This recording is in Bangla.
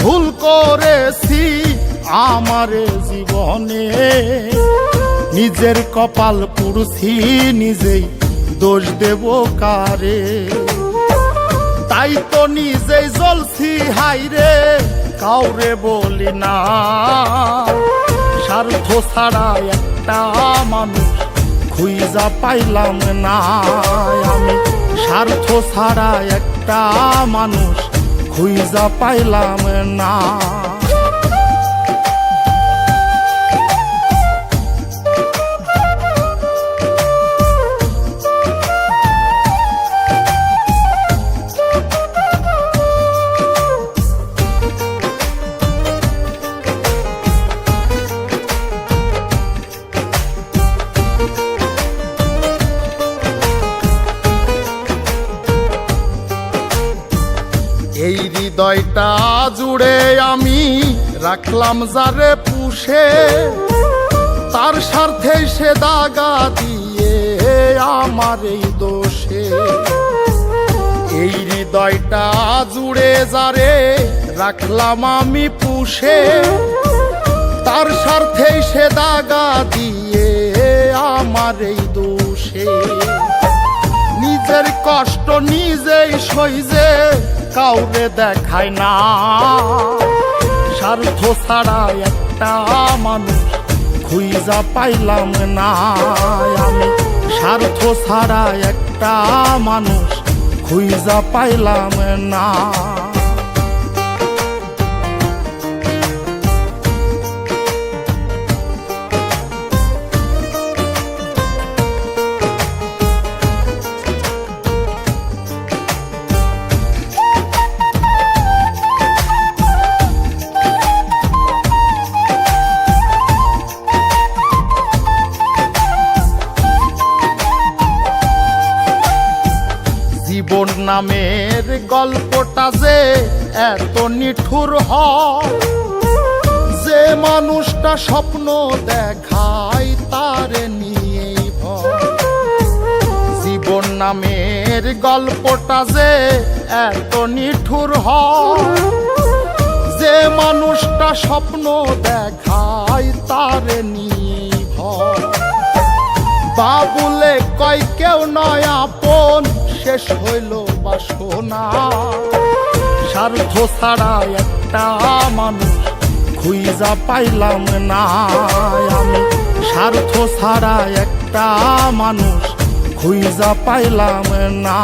ভুল করেছি আমারে জীবনে, নিজের কপাল পুড়ছি নিজেই, দোষ দেব কারে? তাই তো নিজেই জ্বলছি হাইরে, কাউরে বলি না। স্বার্থ ছাড়া একটা মানুষ খুঁজা পাইলাম না আমি, স্বার্থ ছাড়া একটা মানুষ খুঁজা পাইলাম না। এই হৃদয়টা জুড়ে আমি রাখলাম যারে পুষে, তার স্বার্থে সে দাগা দিয়ে আমার এই দোষে। এই হৃদয়টা জুড়ে যারে রাখলাম আমি পুষে, তার স্বার্থে সে দাগা দিয়ে আমার এই দোষে। নিজের কষ্ট নিজেই সইজে কাউরে দেখায় না, স্বার্থ ছাড়া একটা মানুষ খুঁজা পাইলাম না আমি, স্বার্থ ছাড়া একটা মানুষ খুঁজা পাইলাম না। জীবন নামের গল্পটা যে এত নিঠুর হয়, যে মানুষটা স্বপ্ন দেখায় তারে নিয়েই ভয়। জীবন নামের গল্পটা যে এত নিঠুর হয়, যে মানুষটা স্বপ্ন দেখায় তারে নিয়েই ভয়। বাবুলে কয় কেউ নয় আপন, শেষ হইল বাসনা। স্বার্থ ছাড়া একটা মানুষ খুঁজা পাইলাম না আমি, স্বার্থ ছাড়া একটা মানুষ খুঁজা পাইলাম না।